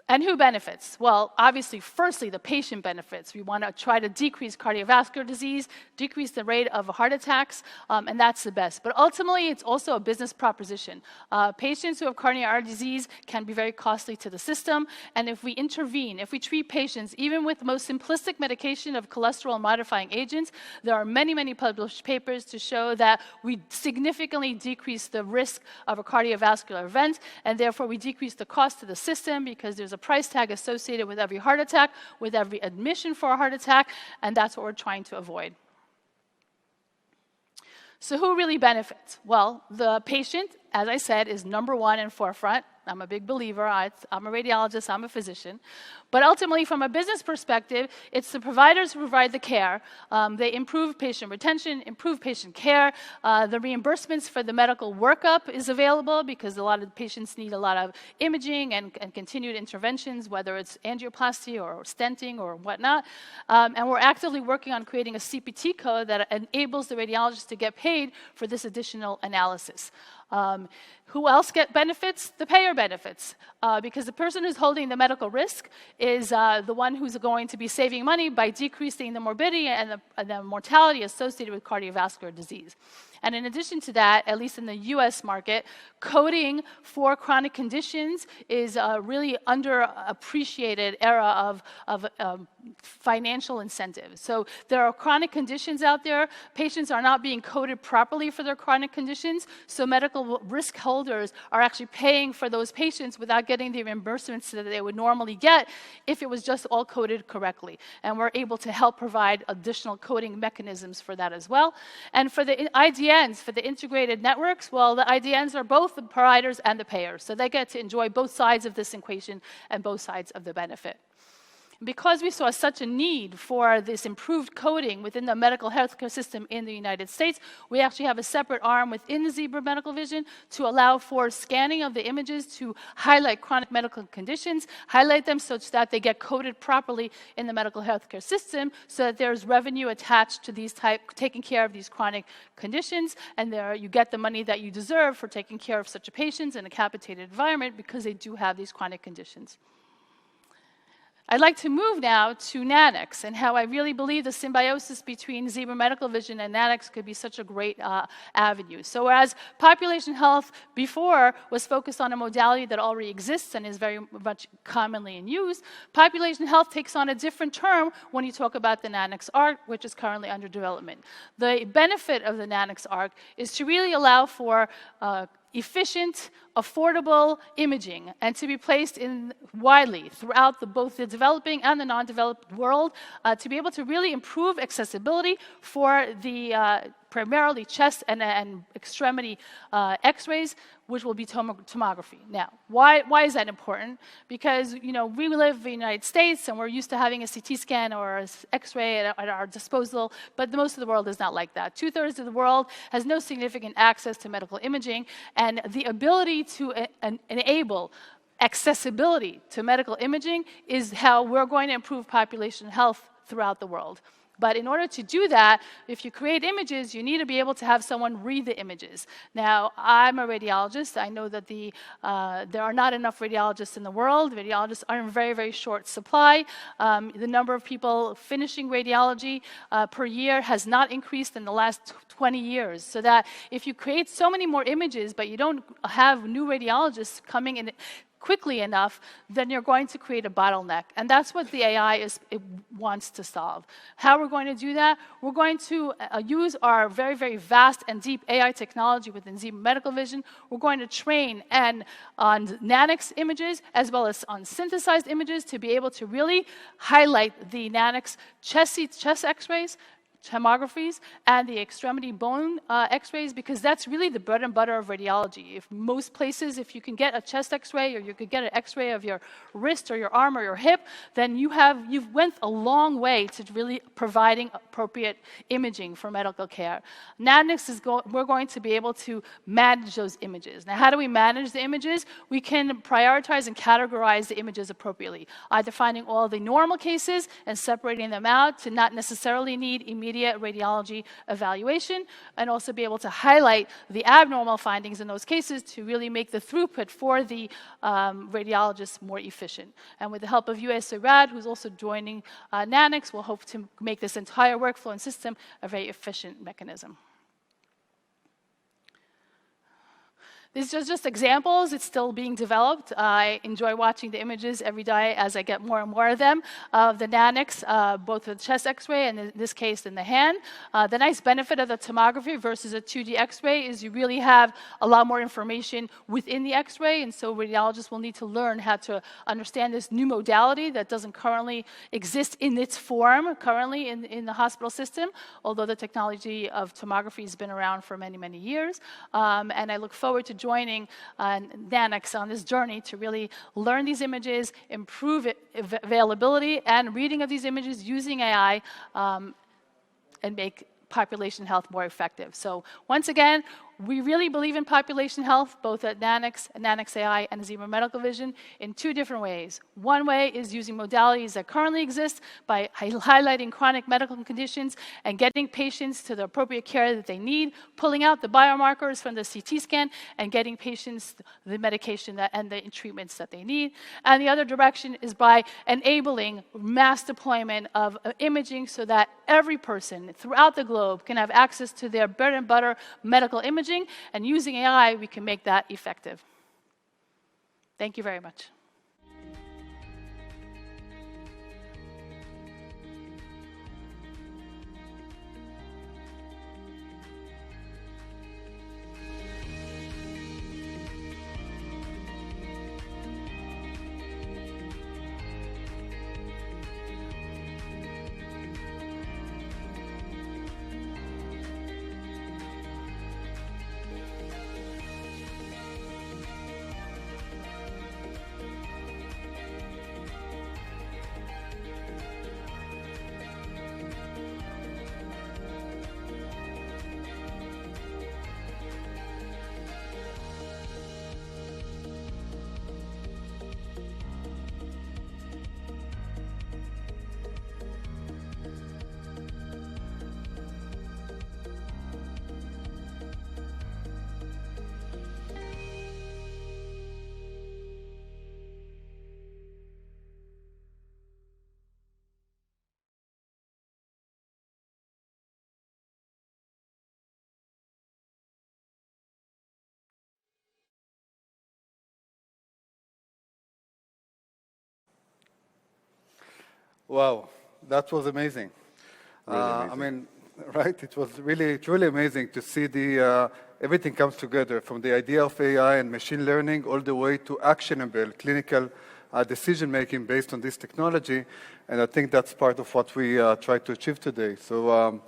And who benefits? Well, obviously, firstly, the patient benefits. We want to try to decrease cardiovascular disease, decrease the rate of heart attacks, and that's the best. But ultimately, it's also a business proposition. Patients who have coronary artery disease can be very costly to the system, and if we intervene, if we treat patients, even with the most simplistic medication of cholesterol-modifying agents, there are many, many published papers to show that we significantly decrease the risk of a cardiovascular event, and therefore we decrease the cost to the system because there's a price tag associated with every heart attack, with every admission for a heart attack, and that's what we're trying to avoid. So who really benefits? Well, the patient, as I said, is number one in forefront. I'm a big believer. I'm a radiologist. I'm a physician. But ultimately, from a business perspective, it's the providers who provide the care. They improve patient retention, improve patient care. The reimbursements for the medical workup is available because a lot of patients need a lot of imaging and continued interventions, whether it's angioplasty or stenting or whatnot. And we're actively working on creating a CPT code that enables the radiologist to get paid for this additional analysis. Who else get benefits? The payer benefits, because the person who's holding the medical risk is the one who's going to be saving money by decreasing the morbidity and the mortality associated with cardiovascular disease. And in addition to that, at least in the US market, coding for chronic conditions is a really underappreciated era of financial incentives. So there are chronic conditions out there. Patients are not being coded properly for their chronic conditions, so medical risk holders are actually paying for those patients without getting the reimbursements that they would normally get if it was just all coded correctly. And we're able to help provide additional coding mechanisms for that as well. And for the IDNs, for the integrated networks, well, the IDNs are both the providers and the payers, so they get to enjoy both sides of this equation and both sides of the benefit. Because we saw such a need for this improved coding within the medical healthcare system in the United States, we actually have a separate arm within the Zebra Medical Vision to allow for scanning of the images to highlight chronic medical conditions, highlight them such that they get coded properly in the medical healthcare system so that there's revenue attached to these taking care of these chronic conditions, and there you get the money that you deserve for taking care of such a patient in a capitated environment because they do have these chronic conditions. I'd like to move now to Nano-X and how I really believe the symbiosis between Zebra Medical Vision and Nano-X could be such a great avenue. So whereas population health before was focused on a modality that already exists and is very much commonly in use, population health takes on a different term when you talk about the Nano-X ARC, which is currently under development. The benefit of the Nano-X ARC is to really allow for efficient, affordable imaging, and to be placed in widely throughout both the developing and the non-developed world, to be able to really improve accessibility for the primarily chest and extremity X-rays, which will be tomography. Now, why is that important? Because we live in the United States and we're used to having a CT scan or an X-ray at our disposal, but most of the world is not like that. 2/3 of the world has no significant access to medical imaging, and the ability to enable accessibility to medical imaging is how we're going to improve population health throughout the world. But in order to do that, if you create images, you need to be able to have someone read the images. Now, I'm a radiologist. I know that there are not enough radiologists in the world. Radiologists are in very, very short supply. The number of people finishing radiology per year has not increased in the last 20 years. So that if you create so many more images, but you don't have new radiologists coming in quickly enough, then you're going to create a bottleneck. And that's what the AI it wants to solve. How we're going to do that? We're going to use our very, very vast and deep AI technology within Zebra Medical Vision. We're going to train on Nanox images as well as on synthesized images to be able to really highlight the Nanox chest X-rays, tomographies, and the extremity bone X-rays, because that's really the bread and butter of radiology. If most places, if you can get a chest X-ray or you could get an X-ray of your wrist or your arm or your hip, then you've went a long way to really providing appropriate imaging for medical care. Nanox we're going to be able to manage those images. Now, how do we manage the images? We can prioritize and categorize the images appropriately, either finding all the normal cases and separating them out to not necessarily need immediate radiology evaluation, and also be able to highlight the abnormal findings in those cases to really make the throughput for the radiologists more efficient. And with the help of USARAD, who's also joining Nanox, we'll hope to make this entire workflow and system a very efficient mechanism. These are just examples. It's still being developed. I enjoy watching the images every day as I get more and more of them, of the Nanox, both the chest X-ray and in this case in the hand. The nice benefit of the tomography versus a 2D X-ray is you really have a lot more information within the X-ray, and so radiologists will need to learn how to understand this new modality that doesn't currently exist in its form currently in the hospital system, although the technology of tomography has been around for many, many years. And I look forward to joining Nanox on this journey to really learn these images, improve availability and reading of these images using AI, and make population health more effective. So once again, we really believe in population health, both at Nanox, Nanox AI, and Zebra Medical Vision in two different ways. One way is using modalities that currently exist by highlighting chronic medical conditions and getting patients to the appropriate care that they need, pulling out the biomarkers from the CT scan and getting patients the medication and the treatments that they need. And the other direction is by enabling mass deployment of imaging so that every person throughout the globe can have access to their bread and butter medical imaging, and using AI, we can make that effective. Thank you very much. Wow, that was amazing. Really amazing. I mean, right? It was really, truly amazing to see everything comes together, from the idea of AI and machine learning all the way to actionable clinical decision-making based on this technology. And I think that's part of what we try to achieve today. So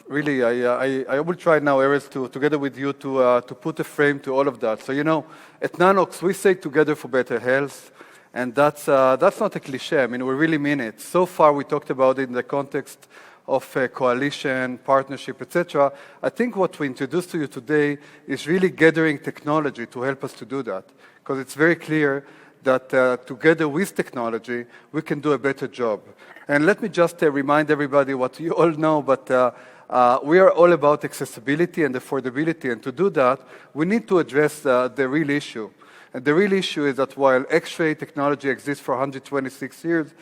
really, I will try now, Erez, together with you to put a frame to all of that. So, you know, at Nanox, we say together for better health. And that's not a cliche. I mean, we really mean it. So far, we talked about it in the context of coalition, partnership, etc. I think what we introduced to you today is really gathering technology to help us to do that. Because it's very clear that together with technology, we can do a better job. And let me just remind everybody what you all know, but we are all about accessibility and affordability. And to do that, we need to address the real issue. And the real issue is that while X-ray technology exists for 126 years,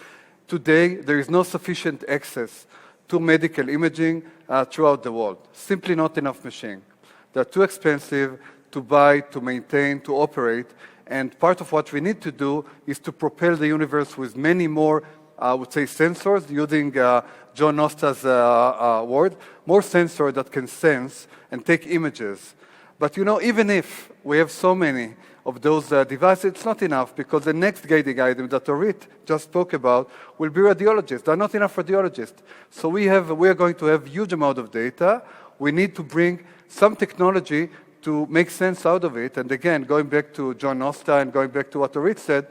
today there is no sufficient access to medical imaging throughout the world. Simply not enough machine. They're too expensive to buy, to maintain, to operate, And part of what we need to do is to propel the universe with many more, I would say, sensors, using John Nosta's word, more sensors that can sense and take images. But even if we have so many of those devices, it's not enough, because the next gating item that Orit just spoke about will be radiologists. There are not enough radiologists. So we are going to have huge amount of data. We need to bring some technology to make sense out of it. And again, going back to John Nosta and going back to what Orit said,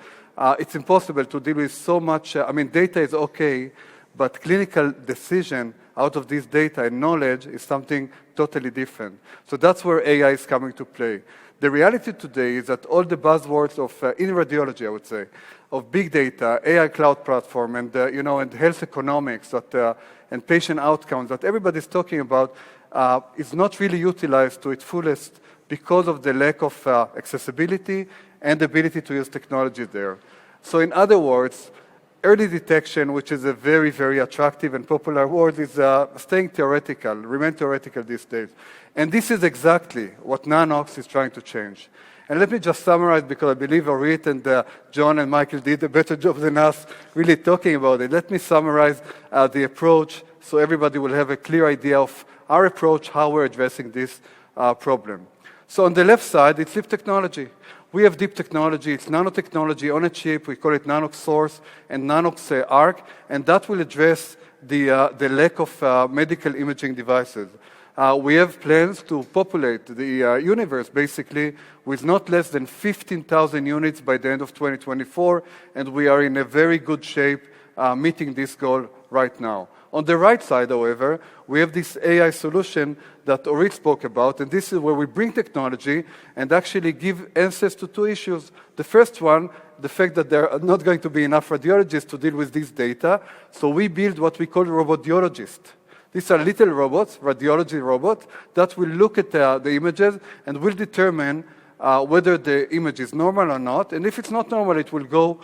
it's impossible to deal with so much. Data is okay, but clinical decision out of this data and knowledge is something totally different. So that's where AI is coming to play. The reality today is that all the buzzwords of, in radiology, I would say, of big data, AI cloud platform, and, and health economics, and patient outcomes that everybody's talking about is not really utilized to its fullest because of the lack of accessibility and ability to use technology there. So in other words, early detection, which is a very, very attractive and popular word, is staying theoretical, remain theoretical these days. And this is exactly what Nano-X is trying to change. And let me just summarize, because I believe Orit and John and Michael did a better job than us really talking about it. Let me summarize the approach so everybody will have a clear idea of our approach, how we're addressing this problem. So on the left side, it's deep technology. We have deep technology. It's nanotechnology on a chip. We call it Nano-X Source and Nano-X Arc, and that will address the lack of medical imaging devices. We have plans to populate the universe, basically, with not less than 15,000 units by the end of 2024, and we are in a very good shape meeting this goal right now. On the right side, however, we have this AI solution that Orit spoke about, and this is where we bring technology and actually give answers to two issues. The first one, the fact that there are not going to be enough radiologists to deal with this data, so we build what we call robotiologists. These are little robots, radiology robots, that will look at the images and will determine whether the image is normal or not. And if it's not normal, it will go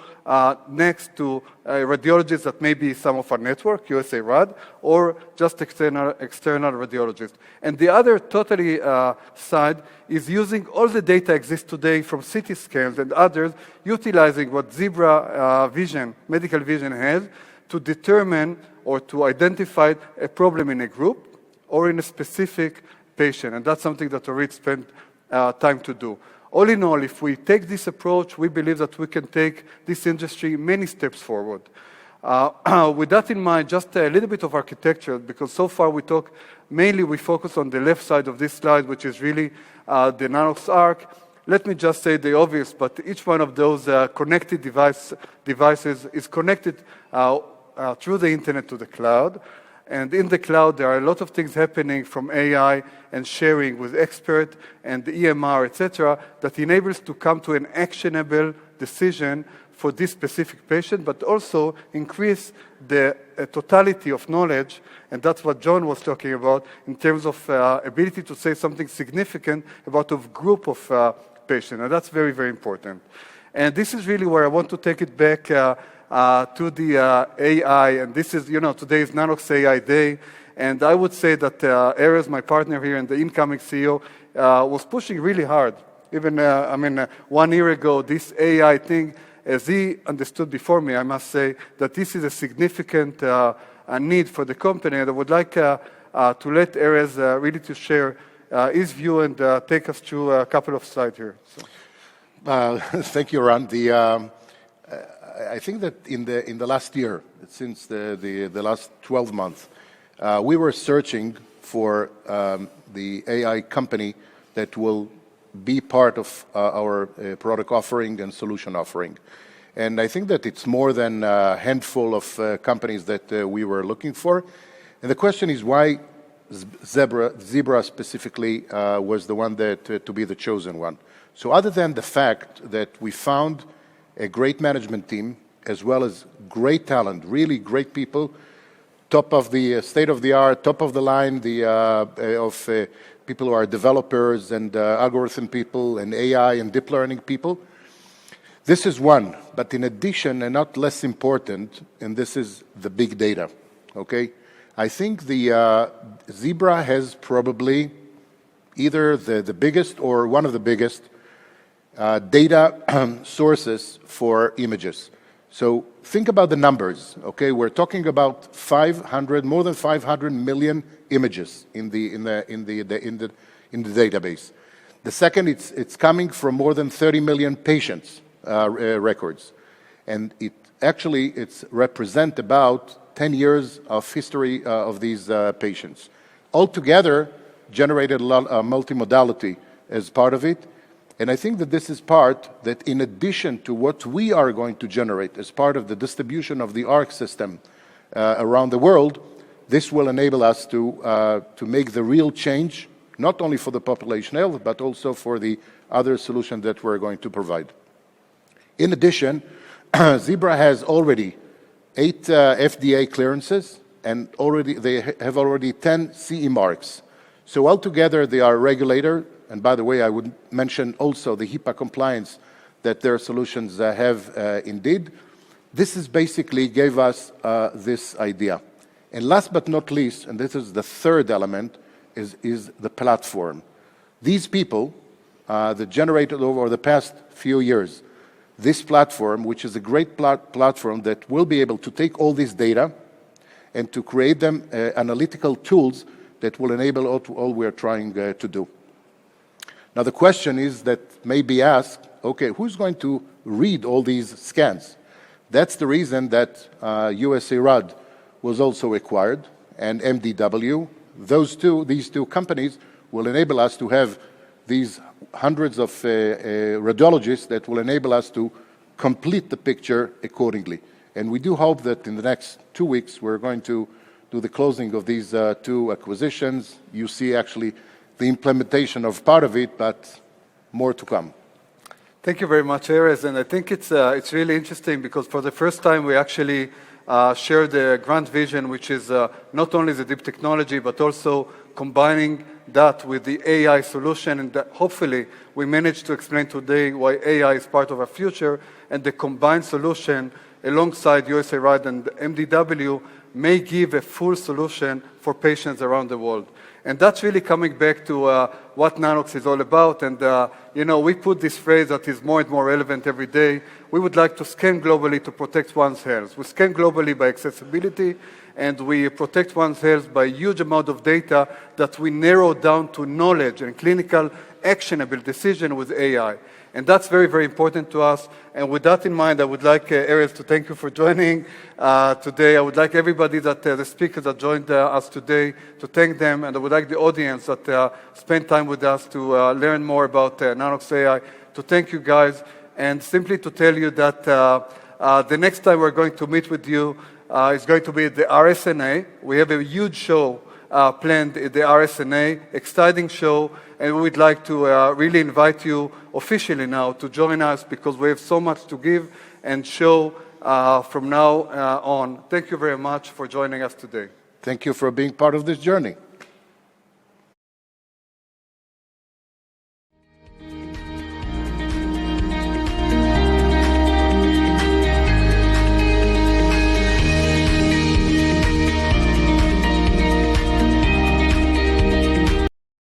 next to radiologists that may be some of our network, USA RAD, or just external radiologists. And the other totally side is using all the data exists today from CT scans and others, utilizing what Zebra Vision, medical vision has, to determine or to identify a problem in a group or in a specific patient. And that's something that Orit spent time to do. All in all, if we take this approach, we believe that we can take this industry many steps forward. With that in mind, just a little bit of architecture, because so far we focus on the left side of this slide, which is really the Nano-X Arc. Let me just say the obvious, but each one of those connected devices is connected through the internet to the cloud. And in the cloud, there are a lot of things happening from AI and sharing with expert and the EMR, etc., that enables to come to an actionable decision for this specific patient, but also increase the totality of knowledge, and that's what John was talking about in terms of ability to say something significant about a group of patients, and that's very, very important. And this is really where I want to take it back to the AI, and this is, today is Nanox AI Day, and I would say that Erez, my partner here and the incoming CEO, was pushing really hard. Even, 1 year ago, this AI thing, as he understood before me, I must say that this is a significant need for the company, and I would like to let Erez really to share his view and take us through a couple of slides here. So. Thank you, Ran. I think that in the last year, since the last 12 months, we were searching for the AI company that will be part of our product offering and solution offering. And I think that it's more than a handful of companies that we were looking for. And the question is why Zebra specifically was the one that to be the chosen one. So other than the fact that we found a great management team, as well as great talent, really great people, top of the state-of-the-art, top of the line of people who are developers and algorithm people and AI and deep learning people. This is one, but in addition, and not less important, and this is the big data, okay? I think the Zebra has probably either the biggest or one of the biggest data sources for images. So think about the numbers, okay? We're talking about more than 500 million images in the database. The second, it's coming from more than 30 million patients' records. And it's represent about 10 years of history of these patients. Altogether, generated a lot of multimodality as part of it. And I think that this is part that, in addition to what we are going to generate as part of the distribution of the ARC system around the world, this will enable us to make the real change, not only for the population health, but also for the other solutions that we're going to provide. In addition, Zebra has already 8 FDA clearances, and they have already 10 CE marks. So altogether, they are regulator. And by the way, I would mention also the HIPAA compliance that their solutions have indeed. This is basically gave us this idea. And last but not least, and this is the third element, is the platform. These people that generated over the past few years, this platform, which is a great platform that will be able to take all this data and to create them analytical tools that will enable all we're trying to do. Now, the question is that may be asked, okay, who's going to read all these scans? That's the reason that USARAD was also acquired, and MDW. These two companies will enable us to have these hundreds of radiologists that will enable us to complete the picture accordingly. And we do hope that in the next 2 weeks, we're going to do the closing of these 2 acquisitions. You see actually the implementation of part of it, but more to come. Thank you very much, Erez. And I think it's really interesting because for the first time we actually share the grand vision, which is not only the deep technology, but also combining that with the AI solution. And that hopefully we managed to explain today why AI is part of our future, and the combined solution alongside USARAD and MDW may give a full solution for patients around the world. And that's really coming back to what Nanox is all about. And, we put this phrase that is more and more relevant every day. We would like to scan globally to protect one's health. We scan globally by accessibility, and we protect one's health by a huge amount of data that we narrow down to knowledge and clinical actionable decision with AI. And that's very, very important to us. And with that in mind, I would like, Erez, to thank you for joining today. I would like everybody the speakers that joined us today, to thank them. And I would like the audience that spent time with us to learn more about Nanox AI, to thank you guys. And simply to tell you that the next time we're going to meet with you is going to be at the RSNA. We have a huge show planned at the RSNA, exciting show, and we would like to really invite you officially now to join us because we have so much to give and show from now on. Thank you very much for joining us today. Thank you for being part of this journey.